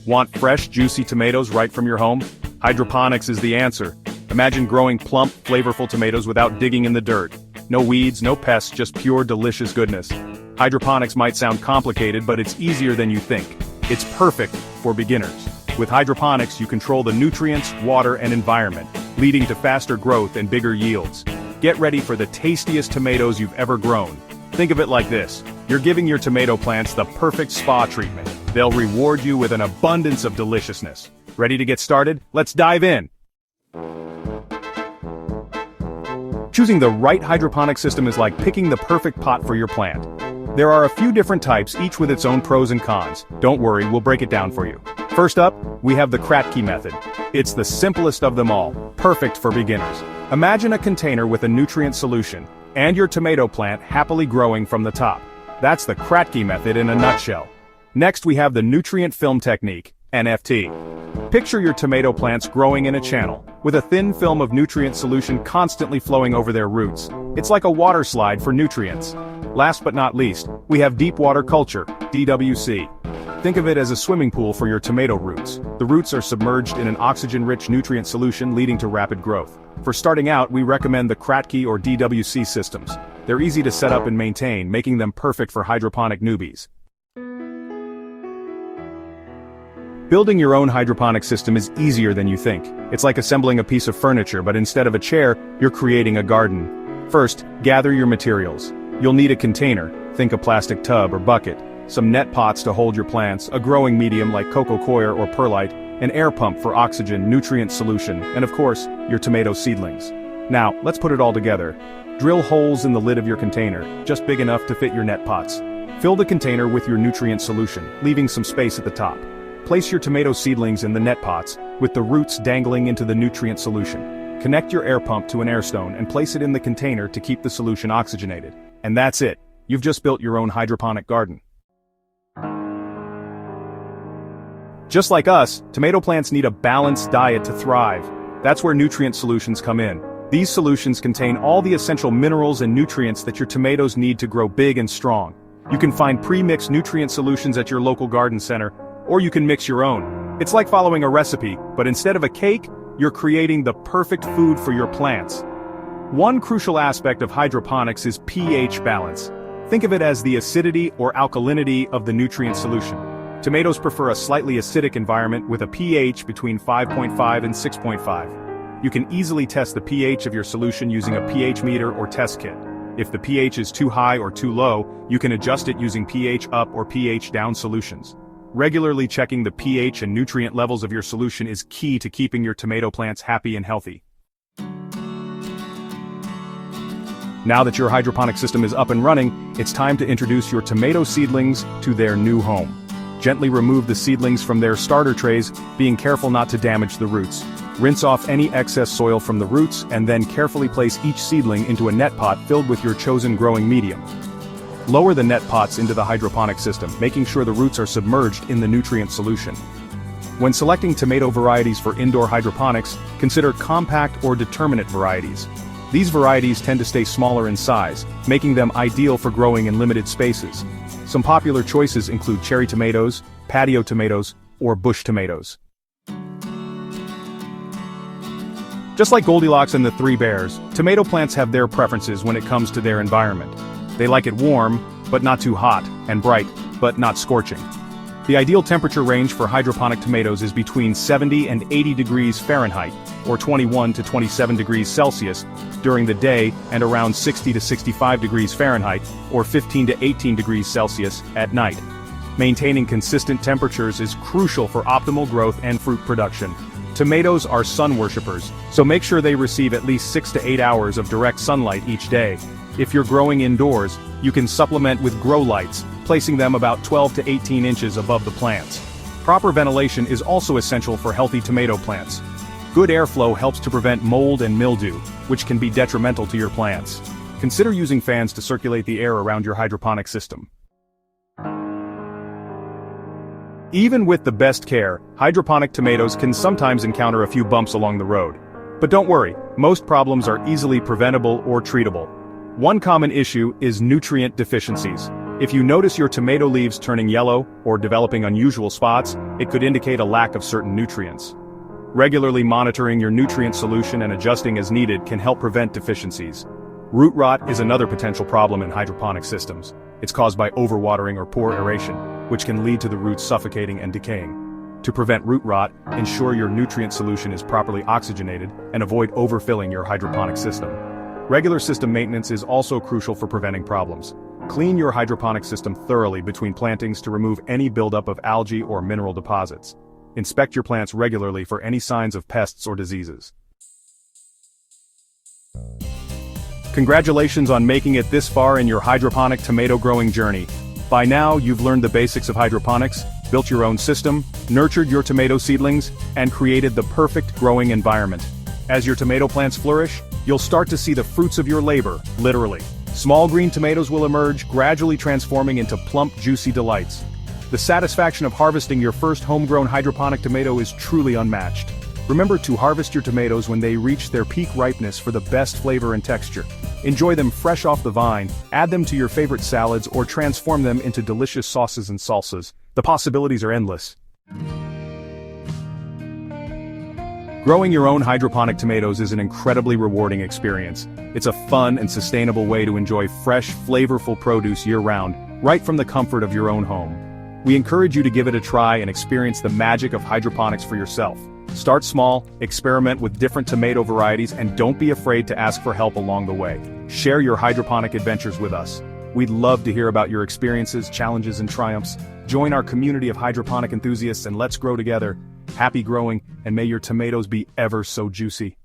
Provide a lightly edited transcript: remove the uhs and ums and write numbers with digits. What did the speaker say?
Want fresh, juicy tomatoes right from your home? Hydroponics is the answer. Imagine growing plump, flavorful tomatoes without digging in the dirt. No weeds, no pests, just pure delicious goodness. Hydroponics might sound complicated, but it's easier than you think. It's perfect for beginners. With hydroponics, you control the nutrients, water, and environment, leading to faster growth and bigger yields. Get ready for the tastiest tomatoes you've ever grown. Think of it like this. You're giving your tomato plants the perfect spa treatment. They'll reward you with an abundance of deliciousness. Ready to get started? Let's dive in. Choosing the right hydroponic system is like picking the perfect pot for your plant. There are a few different types, each with its own pros and cons. Don't worry, we'll break it down for you. First up, we have the Kratky method. It's the simplest of them all, perfect for beginners. Imagine a container with a nutrient solution, and your tomato plant happily growing from the top. That's the Kratky method in a nutshell. Next we have the nutrient film technique, NFT. Picture your tomato plants growing in a channel, with a thin film of nutrient solution constantly flowing over their roots. It's like a water slide for nutrients. Last but not least, we have deep water culture, DWC. Think of it as a swimming pool for your tomato roots. The roots are submerged in an oxygen-rich nutrient solution leading to rapid growth. For starting out, we recommend the Kratky or DWC systems. They're easy to set up and maintain, making them perfect for hydroponic newbies. Building your own hydroponic system is easier than you think. It's like assembling a piece of furniture, but instead of a chair, you're creating a garden. First, gather your materials. You'll need a container, think a plastic tub or bucket, some net pots to hold your plants, a growing medium like coco coir or perlite, an air pump for oxygen, nutrient solution, and of course, your tomato seedlings. Now, let's put it all together. Drill holes in the lid of your container, just big enough to fit your net pots. Fill the container with your nutrient solution, leaving some space at the top. Place your tomato seedlings in the net pots, with the roots dangling into the nutrient solution. Connect your air pump to an air stone and place it in the container to keep the solution oxygenated. And that's it. You've just built your own hydroponic garden. Just like us, tomato plants need a balanced diet to thrive. That's where nutrient solutions come in. These solutions contain all the essential minerals and nutrients that your tomatoes need to grow big and strong. You can find pre-mixed nutrient solutions at your local garden center, or you can mix your own. It's like following a recipe, but instead of a cake, you're creating the perfect food for your plants. One crucial aspect of hydroponics is pH balance. Think of it as the acidity or alkalinity of the nutrient solution. Tomatoes prefer a slightly acidic environment with a pH between 5.5 and 6.5. You can easily test the pH of your solution using a pH meter or test kit. If the pH is too high or too low, you can adjust it using pH up or pH down solutions. Regularly checking the pH and nutrient levels of your solution is key to keeping your tomato plants happy and healthy. Now that your hydroponic system is up and running, it's time to introduce your tomato seedlings to their new home. Gently remove the seedlings from their starter trays, being careful not to damage the roots. Rinse off any excess soil from the roots and then carefully place each seedling into a net pot filled with your chosen growing medium. Lower the net pots into the hydroponic system, making sure the roots are submerged in the nutrient solution. When selecting tomato varieties for indoor hydroponics, consider compact or determinate varieties. These varieties tend to stay smaller in size, making them ideal for growing in limited spaces. Some popular choices include cherry tomatoes, patio tomatoes, or bush tomatoes. Just like Goldilocks and the Three Bears, tomato plants have their preferences when it comes to their environment. They like it warm, but not too hot, and bright, but not scorching. The ideal temperature range for hydroponic tomatoes is between 70 and 80 degrees Fahrenheit, or 21 to 27 degrees Celsius, during the day and around 60 to 65 degrees Fahrenheit, or 15 to 18 degrees Celsius, at night. Maintaining consistent temperatures is crucial for optimal growth and fruit production. Tomatoes are sun worshippers, so make sure they receive at least 6 to 8 hours of direct sunlight each day. If you're growing indoors, you can supplement with grow lights, placing them about 12 to 18 inches above the plants. Proper ventilation is also essential for healthy tomato plants. Good airflow helps to prevent mold and mildew, which can be detrimental to your plants. Consider using fans to circulate the air around your hydroponic system. Even with the best care, hydroponic tomatoes can sometimes encounter a few bumps along the road. But don't worry, most problems are easily preventable or treatable. One common issue is nutrient deficiencies. If you notice your tomato leaves turning yellow or developing unusual spots, it could indicate a lack of certain nutrients. Regularly monitoring your nutrient solution and adjusting as needed can help prevent deficiencies. Root rot is another potential problem in hydroponic systems. It's caused by overwatering or poor aeration, which can lead to the roots suffocating and decaying. To prevent root rot, ensure your nutrient solution is properly oxygenated and avoid overfilling your hydroponic system. Regular system maintenance is also crucial for preventing problems. Clean your hydroponic system thoroughly between plantings to remove any buildup of algae or mineral deposits. Inspect your plants regularly for any signs of pests or diseases. Congratulations on making it this far in your hydroponic tomato growing journey. By now, you've learned the basics of hydroponics, built your own system, nurtured your tomato seedlings, and created the perfect growing environment. As your tomato plants flourish, you'll start to see the fruits of your labor, literally. Small green tomatoes will emerge, gradually transforming into plump, juicy delights. The satisfaction of harvesting your first homegrown hydroponic tomato is truly unmatched. Remember to harvest your tomatoes when they reach their peak ripeness for the best flavor and texture. Enjoy them fresh off the vine, add them to your favorite salads, or transform them into delicious sauces and salsas. The possibilities are endless. Growing your own hydroponic tomatoes is an incredibly rewarding experience. It's a fun and sustainable way to enjoy fresh, flavorful produce year-round, right from the comfort of your own home. We encourage you to give it a try and experience the magic of hydroponics for yourself. Start small, experiment with different tomato varieties, and don't be afraid to ask for help along the way. Share your hydroponic adventures with us. We'd love to hear about your experiences, challenges, and triumphs. Join our community of hydroponic enthusiasts and let's grow together. Happy growing, and may your tomatoes be ever so juicy.